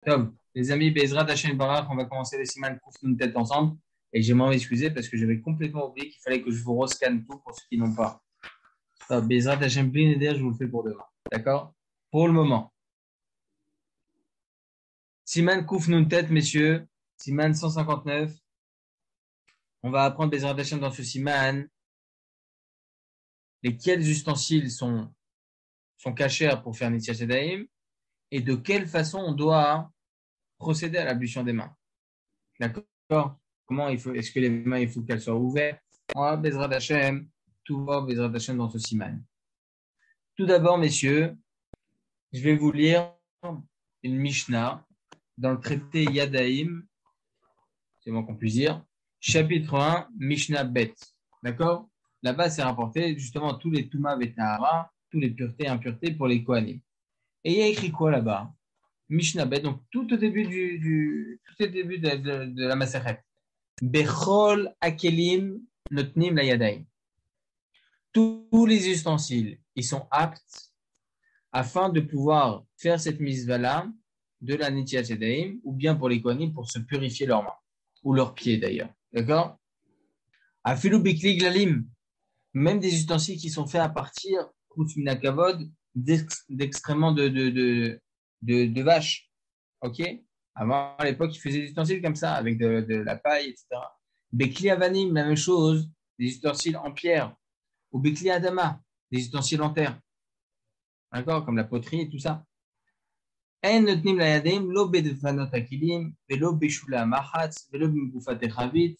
Tom, les amis, Bezrat Hashem Barak, on va commencer le Siman Kouf Nun tête ensemble. Et j'aimerais m'excuser parce que j'avais complètement oublié qu'il fallait que je vous rescanne tout pour ceux qui n'ont pas. Bezrat Hashem Blinéder, je vous le fais pour demain. D'accord? Pour le moment. Siman Kouf Nun tête, messieurs. Siman 159. On va apprendre Bezrat Hashem dans ce Siman. Lesquels ustensiles sont cachés pour faire Nitya Sedaim et de quelle façon on doit procéder à l'ablution des mains. D'accord? Est-ce que les mains, il faut qu'elles soient ouvertes? On va Bezrat Hashem, tout va Bezrat Hashem dans ce siman. Tout d'abord, messieurs, je vais vous lire une Mishnah dans le traité Yadaim, c'est moi qu'on puisse dire, chapitre 1, Mishnah Bet. D'accord? Là-bas, c'est rapporté justement tous les Touma Vetahara, tous les puretés et impuretés pour les Kohanim. Et il y a écrit quoi là-bas? Mishnah Bet, donc tout au début de la Masechet. Bechol Akelim Notnim la Yadaim. Tous les ustensiles, ils sont aptes afin de pouvoir faire cette mitzvah-là de la Nitya Sedaim, ou bien pour les Kohanim pour se purifier leurs mains, ou leurs pieds d'ailleurs. D'accord? Afilu Bikli Glalim, même des ustensiles qui sont faits à partir, Kavod, d'excréments de vaches. Ok? Avant, à l'époque, ils faisaient des ustensiles comme ça, avec de la paille, etc. Bekli Avanim, la même chose, des ustensiles en pierre. Ou Bekli Adama, des ustensiles en terre. D'accord? Comme la poterie et tout ça. En notnim la yadim, lo bedefanot akilim, velo beshula machatz, velo bimgufat echavit,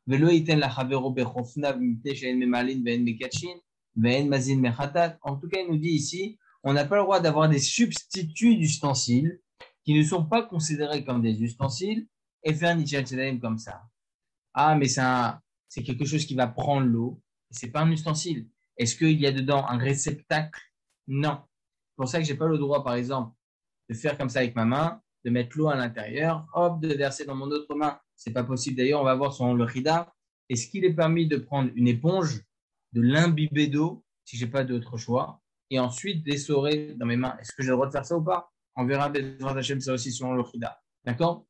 velo iten la chavero bechofna, vimte she'en memalin, ve'en mekachin, ve'en mazin mechatat. En tout cas, il nous dit ici, on n'a pas le droit d'avoir des substituts d'ustensiles qui ne sont pas considérés comme des ustensiles et faire un Nitya Sedaim comme ça. Ah, mais c'est quelque chose qui va prendre l'eau. C'est pas un ustensile. Est-ce qu'il y a dedans un réceptacle? Non. C'est pour ça que j'ai pas le droit, par exemple, de faire comme ça avec ma main, de mettre l'eau à l'intérieur, hop, de verser dans mon autre main. C'est pas possible. D'ailleurs, on va voir sur le Rida. Est-ce qu'il est permis de prendre une éponge, de l'imbiber d'eau, si j'ai pas d'autre choix, et ensuite d'essorer dans mes mains? Est-ce que j'ai le droit de faire ça ou pas? On verra Bezrat Hashem ça aussi sur le Rida. D'accord?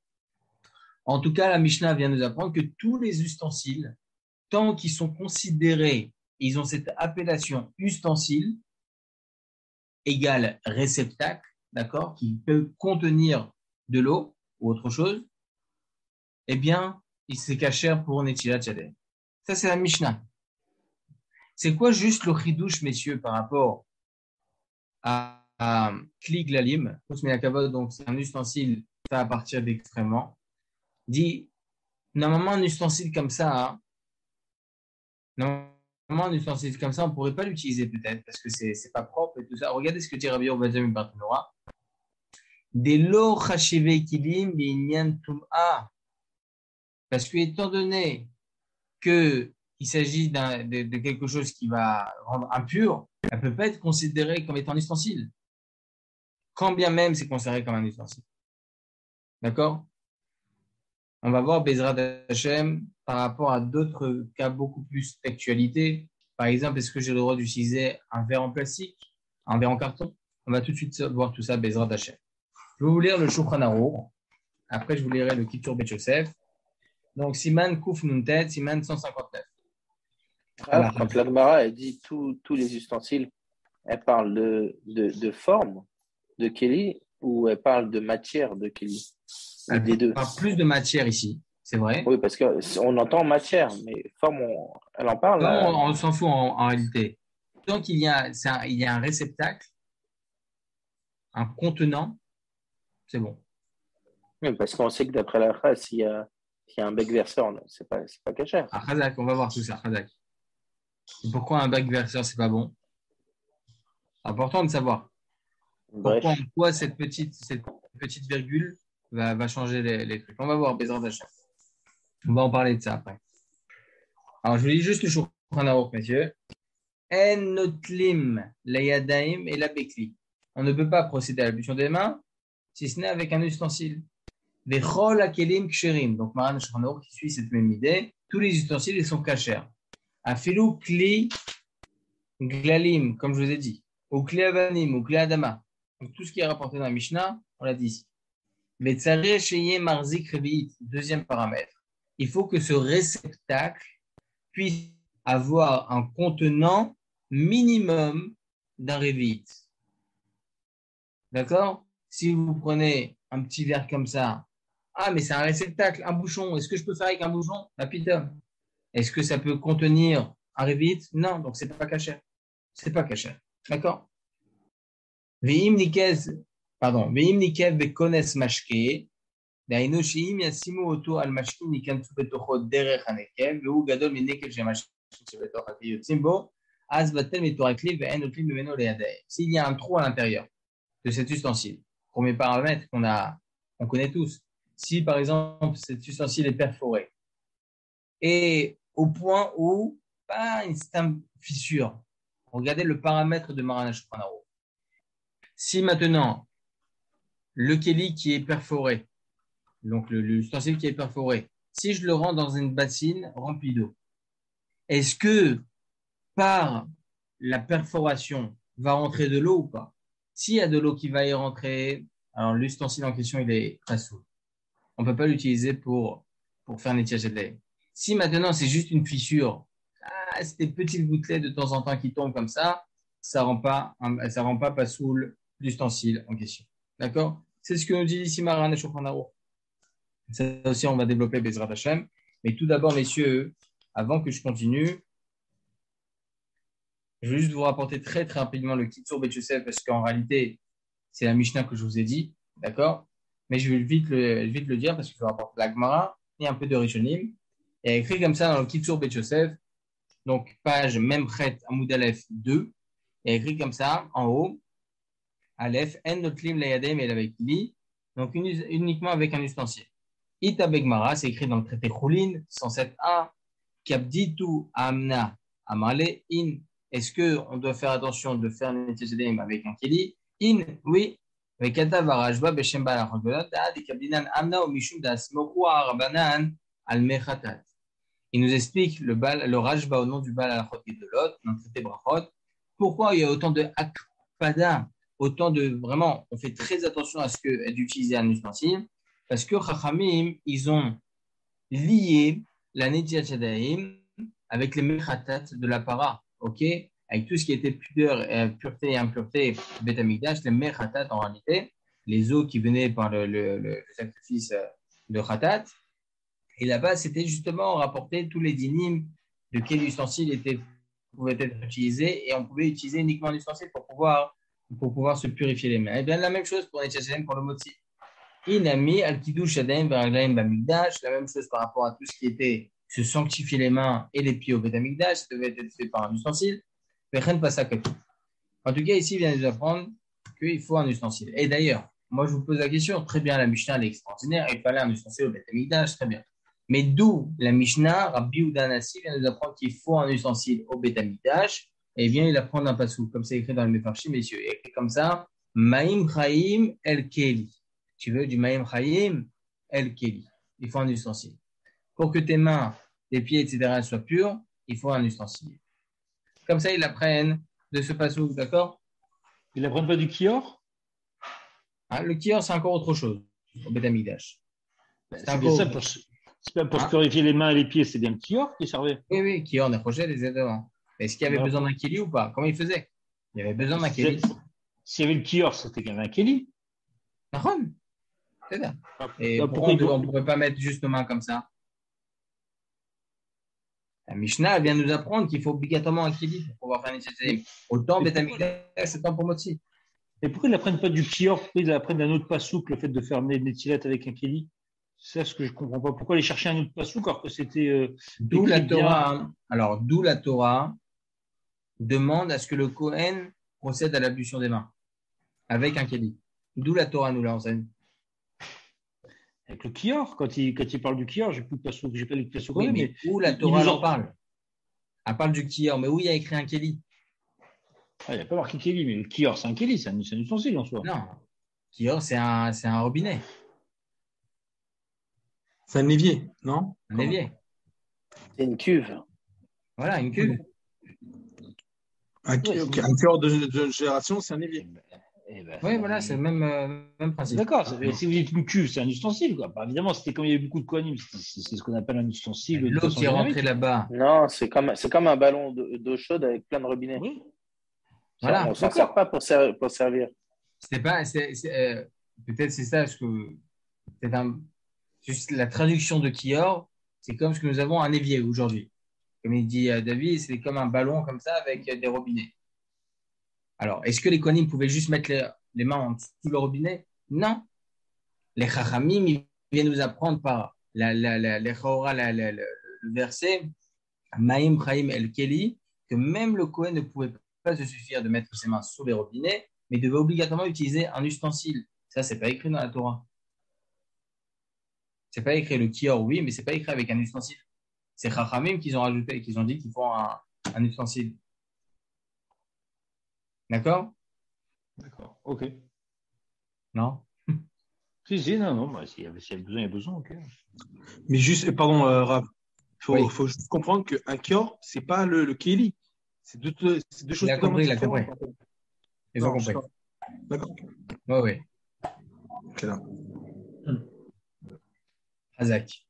En tout cas, la Mishnah vient nous apprendre que tous les ustensiles, tant qu'ils sont considérés, ils ont cette appellation ustensile égale réceptacle, d'accord, qui peut contenir de l'eau ou autre chose, eh bien, c'est cachère pour Netilat Yadayim. Ça, c'est la Mishnah. C'est quoi juste le chidouche, messieurs, par rapport à Kli Glalim, donc c'est un ustensile fait à partir d'excréments, dit, normalement, un ustensile comme ça, hein, normalement, un ustensile comme ça, on ne pourrait pas l'utiliser peut-être parce que c'est pas propre et tout ça. Regardez ce que dit Rabbi Obadiah Bartanora. Des lo chashive kilim binyan tum'a. Parce que étant donné que il s'agit de quelque chose qui va rendre impur, elle ne peut pas être considérée comme étant un ustensile. Quand bien même c'est considéré comme un ustensile. D'accord? On va voir Bezrat Hashem par rapport à d'autres cas beaucoup plus d'actualité. Par exemple, est-ce que j'ai le droit d'utiliser un verre en plastique, un verre en carton? On va tout de suite voir tout ça, Bezrat Hashem. Je vais vous lire le Shulchan Aruch. Après, je vous lirai le Kitur Bet Yosef. Donc, Siman Kouf Nuntet, Siman 159. Ah, quand la Gemara elle dit tous les ustensiles, elle parle de forme de Kelly ou elle parle de matière de Kelly? Des deux. Elle parle plus de matière ici, c'est vrai. Oui, parce qu'on entend matière, mais forme, elle en parle. Non, on s'en fout en réalité. Tant qu'il y a, il y a un réceptacle, un contenant, c'est bon. Oui, parce qu'on sait que d'après la phrase, s'il y a un bec verseur, c'est pas cachère. Ah, Khazak, on va voir tout ça, Khazak. Pourquoi un bac verseur, c'est pas bon? Important de savoir. Pourquoi, en quoi cette petite virgule va changer les trucs. On va voir, Bezrat Hashem. On va en parler de ça après. Alors, je vous lis juste le Shulchan Aruch, messieurs. En notlim la yadaim et la bekli. On ne peut pas procéder à l'ablution des mains si ce n'est avec un ustensile. Vechol akelim ksherim. Donc, Maran Shulchan Aruch qui suit cette même idée. Tous les ustensiles, ils sont kashers. Afilu kli glalim, comme je vous ai dit. Ou kli avanim, ou kli adama. Donc, tout ce qui est rapporté dans la Mishnah, on l'a dit ici. Vetzareh sheyeh marzik revi'it. Deuxième paramètre. Il faut que ce réceptacle puisse avoir un contenant minimum d'un revi'it. D'accord? Si vous prenez un petit verre comme ça, ah, mais c'est un réceptacle, un bouchon. Est-ce que je peux faire avec un bouchon? La pita. Est-ce que ça peut contenir un revit? Non, donc c'est pas cachère. C'est pas cachère. D'accord? Ve'im nikez, pardon, ve'im nikez bekones mashke, דהיינו שאם ישימו אותו על משקים ייכנסו בתוכו דרך הנקב, והוא גדול מנקב שהמשקים שבתוך הכלי יוצאים בו, אז בטל מתור הכלי ואין נוטלים ממנו לידיים. S'il y a un trou à l'intérieur de cet ustensile, premier paramètre qu'on connaît tous, si par exemple cet ustensile est perforé, et au point où c'est une fissure, regardez le paramètre de Maran HaShulchan. Si maintenant le keli qui est perforé, donc l'ustensile qui est perforé, si je le rends dans une bassine remplie d'eau, est-ce que par la perforation va rentrer de l'eau ou pas? S'il y a de l'eau qui va y rentrer, alors l'ustensile en question, il est pas sourd. On ne peut pas l'utiliser pour faire un nettoyage de lait. Si maintenant c'est juste une fissure, c'est des petites gouttelettes de temps en temps qui tombent comme ça rend pas soul l'ustensile en question. D'accord? C'est ce que nous dit ici Maran HaShulchan Aruch. Ça aussi, on va développer Bezrat Hashem. Mais tout d'abord, messieurs, avant que je continue, je vais juste vous rapporter très très rapidement le Kitsur Bet Yosef parce qu'en réalité, c'est la Mishnah que je vous ai dit, d'accord? Mais je vais vite le dire parce que je rapporte la Gemara et un peu de Rishonim. Il y a écrit comme ça dans le Kitsur Bet Yosef, donc page Memchet Amoud Aleph 2, il y a écrit comme ça en haut, Aleph En Notlim Layadem El Avec Li, donc uniquement avec un ustensile. Ita Begmara, c'est écrit dans le traité Choulin 107a, Kabditu Amna Amale In. Est-ce qu'on doit faire attention de faire un nettoyage avec un keli? In, oui. Il nous explique le Rajba au nom du Baal Alachot Gedolot, dans le traité Brachot, pourquoi il y a autant de akpada, autant de vraiment, on fait très attention à ce que d'utiliser un ustensile, parce que Chachamim, ils ont lié la Netziat Yadayim avec les mechatat de la para, ok? Avec tout ce qui était pureté et impureté Beth Amikdash, les mechatat en réalité, les eaux qui venaient par le sacrifice de khatat. Et là-bas, c'était justement rapporter tous les dynimes de quel ustensile pouvait être utilisé, et on pouvait utiliser uniquement l'ustensile pour pouvoir se purifier les mains. Et bien la même chose pour Netziat pour le motzi. Inami al-Kiddush Adayim Baraglaim Bamikdash, la même chose par rapport à tout ce qui était se sanctifier les mains et les pieds au Beth Amikdash, ça devait être fait par un ustensile. En tout cas, ici, il vient de nous apprendre qu'il faut un ustensile. Et d'ailleurs, moi, je vous pose la question, très bien, la Mishnah, elle est extraordinaire, il fallait un ustensile au Beth Amikdash, très bien. Mais d'où la Mishnah, Rabbi Yehuda Hanassi vient de nous apprendre qu'il faut un ustensile au Beth Amikdash, et vient il apprendre un passou, comme c'est écrit dans le Mefarshim, messieurs. Il est écrit comme ça, Maïm Chaim El Keli. Tu veux du Maïm Chaim El Keli. Il faut un ustensile. Pour que tes mains, tes pieds, etc. soient purs, il faut un ustensile. Comme ça, ils apprennent de ce passou, d'accord? Ils n'apprennent pas du kior? Le kior, c'est encore autre chose au Beth Amikdash. C'est bien ça, pour se purifier les mains et les pieds, c'est bien le kior qui servait. Oui, kior, on approchait les devant. Est-ce qu'il y avait besoin d'un keli ou pas? Comment il faisait? Il y avait besoin d'un keli. S'il y avait le kior, c'était qu'il y avait un keli. C'est ça. Et pourquoi on ne pourrait pas mettre juste nos mains comme ça? La Mishnah vient nous apprendre qu'il faut obligatoirement un keli pour pouvoir faire une nécessité. Autant Beth Amikdash, c'est tant pour motzi. Et pourquoi ils n'apprennent pas du kior? Pourquoi ils apprennent d'un autre pasouk, le fait de faire des netilat avec un keli? C'est ce que je ne comprends pas. Pourquoi aller chercher un autre pasouk alors que c'était. D'où la Torah. Alors, d'où la Torah demande à ce que le Kohen procède à l'ablution des mains avec un keli. D'où la Torah nous l'enseigne. Avec le kior, quand il parle du kior, j'ai pas lu de pasouk. Oui, mais où la Torah en parle? Elle parle du kior, mais où il y a écrit un keli? Il n'y a pas marqué keli, mais le kior, c'est un keli, c'est un ustensile en soi. Non, kior, c'est un robinet. C'est un évier, non? Un évier. C'est une cuve. Voilà, une cuve. Un cœur de génération, c'est un évier. Oui, voilà, c'est le même principe. D'accord. Si vous dites une cuve, c'est un ustensile, quoi. Bah, évidemment, c'était comme il y avait beaucoup de kohanim, c'est ce qu'on appelle un ustensile de L'eau façon qui est rentrée générique. là-bas, Non, c'est comme un ballon d'eau chaude avec plein de robinets. Oui, On voilà. s'en sert pas pour servir. C'est pas, peut-être c'est ça, parce que c'est juste la traduction de Kior, c'est comme ce que nous avons un évier aujourd'hui. Comme il dit David, c'est comme un ballon comme ça avec des robinets. Alors, est-ce que les Kohanim pouvaient juste mettre les mains en dessous le robinet? Non. Les Chachamim, ils viennent nous apprendre par les Chaora, le verset, Maïm Chaim El Keli, que même le Kohen ne pouvait pas se suffire de mettre ses mains sous les robinets, mais devait obligatoirement utiliser un ustensile. Ça, c'est pas écrit dans la Torah. C'est pas écrit le Kior, oui, mais c'est pas écrit avec un ustensile. C'est Chachamim qu'ils ont rajouté, qu'ils ont dit qu'il faut un ustensile. D'accord? d'accord. Ok. Non? Si, non. Bah, s'il y a besoin, il y a besoin. Ok. Mais juste, pardon, Rav, Oui. faut juste comprendre qu'un kior, c'est pas le Kéli. C'est deux choses totalement différentes. Ils ont compris. D'accord. Oui. Ok, là. Hazak.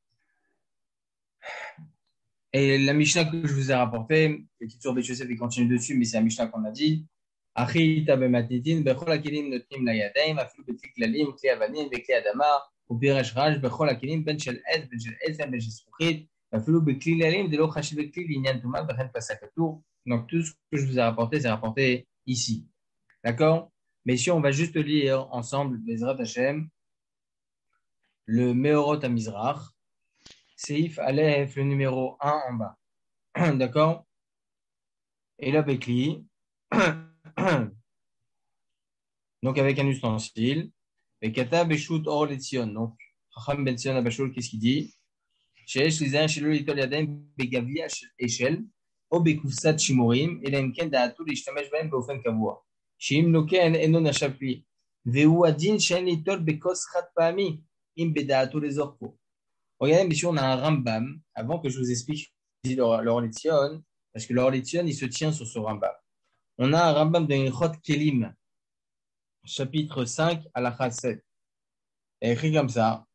Et la Mishnah que je vous ai rapportée, le Kitzur Bet Yosef, il continue dessus, mais c'est la Mishnah qu'on a dit. Achi tabematitin, bechol hakelim notnim layadayim, afilu betlik lalim, kli avanim, bekli adama, upiresh raj, bechol hakelim, ben shel ez, ben shel ezem, ben shel zkuchit, afilu bekli lalim, de lo chashi bekli, linyan tumal, bechen pasakatur. Donc tout ce que je vous ai rapporté, c'est rapporté ici. D'accord? Mais si on va juste lire ensemble, Bezrat Hashem, le Meorot à Mizrach, Seif Aleph, le numéro 1 en bas. D'accord? Et là, Bekli. Donc, avec un ustensile. Et Kata Beshut Or Letzion. Donc, Chacham Ben Tzion Abashul, qu'est-ce qu'il dit? Sheesh Lizain Shelo Litol Yadayim Begavia Eshel, O Bekufsat Shimorim, et Lemken Da'atu Lishtamesh Bahem Beofen Kavua. Shim Loken Eno Nashapli. Veu Adin Shen Litol Bekos Chat Pami, Im Beda'atu Les Orko. Regardez, messieurs, on a un Rambam, avant que je vous explique l'Or Letzion, parce que l'Or Letzion, il se tient sur ce Rambam. On a un Rambam de Ilchot Kelim, chapitre 5, halakha 7. Et écrit comme ça.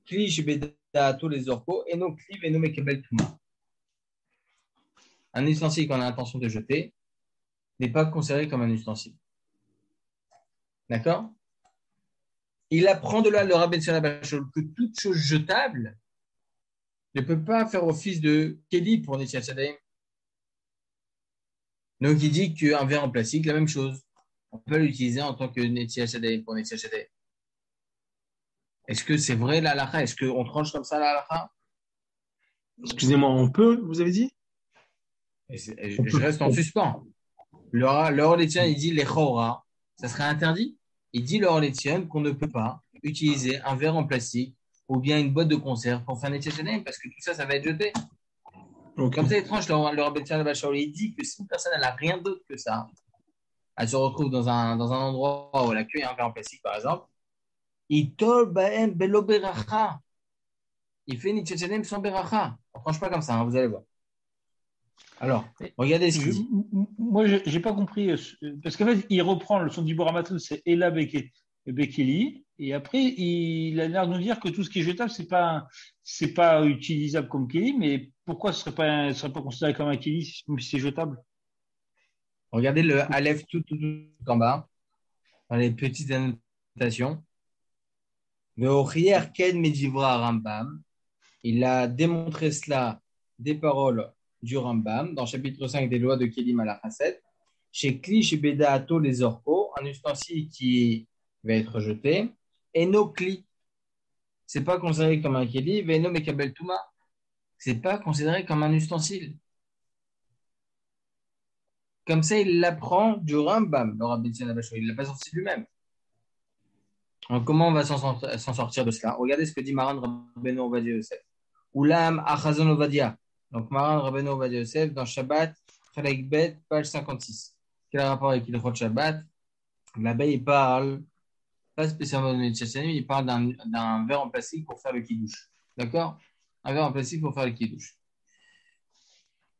Kli shebeda tous les orcos, et non kli veno mekebel tuma. Un ustensile qu'on a l'intention de jeter n'est pas considéré comme un ustensile. D'accord? Il apprend de là le Rabbi Tzon Abashol que toute chose jetable ne peut pas faire office de Keli pour Netziat Yadayim. Donc il dit qu'un verre en plastique, la même chose. On peut l'utiliser en tant que Netziat Yadayim pour Netziat Yadayim. Est-ce que c'est vrai la halakha? Est-ce qu'on tranche comme ça la halakha? Excusez-moi, on peut, vous avez dit? Je reste en suspens. Le Horlétien, il dit les chora, ça serait interdit. Il dit le Horlétien qu'on ne peut pas utiliser un verre en plastique ou bien une boîte de conserve pour faire un étienne parce que tout ça, ça va être jeté. Okay. Comme ça, il tranche le Horlétien de Bachaoul. Il dit que si une personne n'a rien d'autre que ça, elle se retrouve dans un endroit où elle accueille un verre en plastique, par exemple, il tol baem belo beracha. Il fait une étienne sans beracha. On ne tranche pas comme ça, hein, vous allez voir. Alors, regardez ce qu'il dit. Moi, je n'ai pas compris, parce qu'en fait, il reprend son Dibur Amatou, c'est Ela Bekeli, et après, il a l'air de nous dire que tout ce qui est jetable, c'est pas utilisable comme Keli, mais pourquoi ce ne serait pas considéré comme un Keli si c'est jetable? Regardez le Aleph tout en bas, dans les petites annotations. Le Orier Ken Medivra Rambam, il a démontré cela des paroles du Rambam, dans le chapitre 5 des lois de Kelim à la Chasset, chez Kli, chez Bedaato, les orcos, un ustensile qui va être jeté, et no Kli, c'est pas considéré comme un Keli, Veno Mekabel Touma, c'est pas considéré comme un ustensile. Comme ça, il l'apprend du Rambam, le Rabbi Tzon Abashol, il l'a pas sorti lui-même. Donc, comment on va s'en sortir de cela? Regardez ce que dit Maran Rabbeinu Ovadia Yosef. Oulam Achazon Ovadia. Donc, Maran Rabbeinu Ovadia Yosef, dans Shabbat, Chalek Bet, page 56. Quel rapport avec Ilchot Shabbat? Là-bas, il parle, pas spécialement de méditation, il parle d'un verre en plastique pour faire le kidouche. D'accord? Un verre en plastique pour faire le kidouche.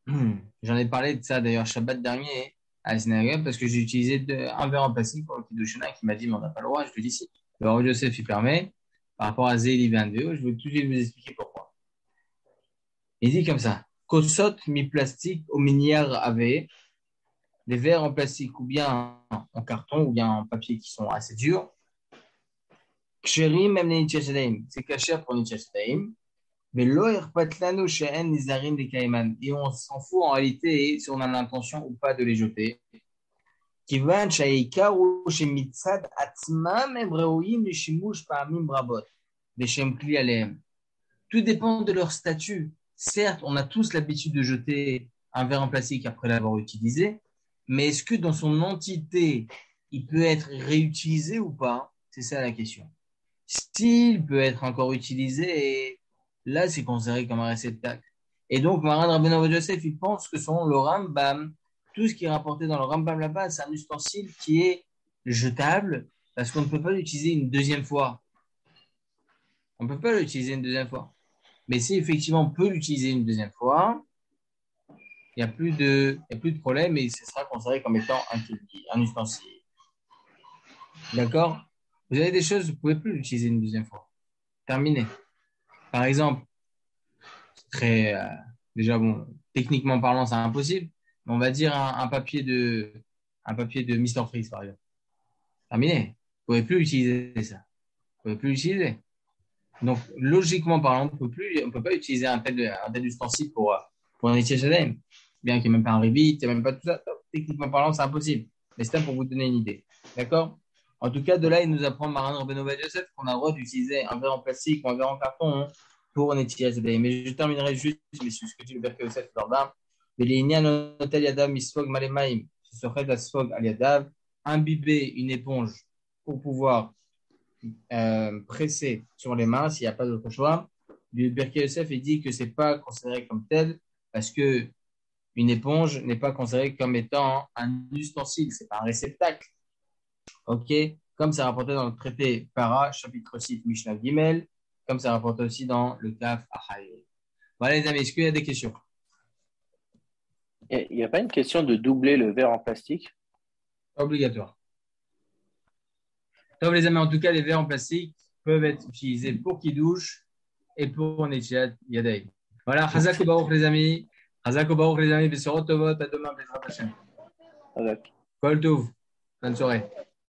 J'en ai parlé de ça d'ailleurs Shabbat dernier. à la synagogue parce que j'ai utilisé un verre en plastique pour le Kiddushana qui m'a dit, mais on n'a pas le droit. Je te dis si. Le Rav Yosef, il permet. Par rapport à Zéli 22, je vais tout de suite vous expliquer pourquoi. Il dit comme ça. Kosot mi plastique au minière avait des verres en plastique ou bien en carton ou bien en papier qui sont assez durs. Ksherim même les Nitchasadaim. C'est caché pour Nitchasadaim. Mais l'oir patlano she'en nizarin de kaiman. Et on s'en fout en réalité si on a l'intention ou pas de les jeter. Kivan shaikaru shemitzad atzmam ebreoim shimush pa'amim rabot. Deshem kli alehem. Tout dépend de leur statut. Certes, on a tous l'habitude de jeter un verre en plastique après l'avoir utilisé, mais est-ce que dans son entité, il peut être réutilisé ou pas? C'est ça la question. S'il peut être encore utilisé, là, c'est considéré comme un réceptacle. Et donc, Maran Rabbeinu Avad Yosef, il pense que selon le Rambam, tout ce qui est rapporté dans le Rambam là-bas, c'est un ustensile qui est jetable parce qu'on ne peut pas l'utiliser une deuxième fois. On ne peut pas l'utiliser une deuxième fois. Mais si effectivement on peut l'utiliser une deuxième fois, il n'y a plus de problème et ce sera considéré comme étant un ustensile. D'accord? Vous avez des choses, vous ne pouvez plus l'utiliser une deuxième fois. Terminé. Par exemple, c'est très, déjà bon, techniquement parlant, c'est impossible, mais on va dire un papier de Mr. Freeze, par exemple. Terminé. Vous ne pouvez plus utiliser ça. Vous ne pouvez plus l'utiliser. Donc, logiquement parlant, on ne peut pas utiliser un tel ustensile pour un Etienne Shadem. Bien qu'il n'y ait même pas un Revit, il n'y a même pas tout ça. Techniquement parlant, c'est impossible. Mais c'est là pour vous donner une idée. D'accord? En tout cas, de là, il nous apprend Maran Rabbeinu Avad Yosef qu'on a le droit d'utiliser un verre en plastique ou un verre en carton pour un Etienne Shadem. Mais je terminerai juste, messieurs, ce que dit le Berkeh Yosef Lordam. Imbiber une éponge pour pouvoir pressé sur les mains s'il n'y a pas d'autre choix. Le Berkeh Yosef il dit que c'est pas considéré comme tel parce que une éponge n'est pas considérée comme étant un ustensile, c'est pas un réceptacle. Ok, comme c'est rapporté dans le traité Para, chapitre 6, Mishnah Gimel, comme c'est rapporté aussi dans le Kaf Achaï. Voilà les amis, est-ce qu'il y a des questions? Il n'y a pas une question de doubler le verre en plastique? Obligatoire. Donc, les amis, en tout cas, les verres en plastique peuvent être utilisés pour qui douche et pour Netilat Yadai. Voilà, Chazak ou Baruch, les amis. Chazak ou Baruch, les amis. Bessorot Tovot, à demain, Bezrat Hashem. Kol Tov. Bonne soirée.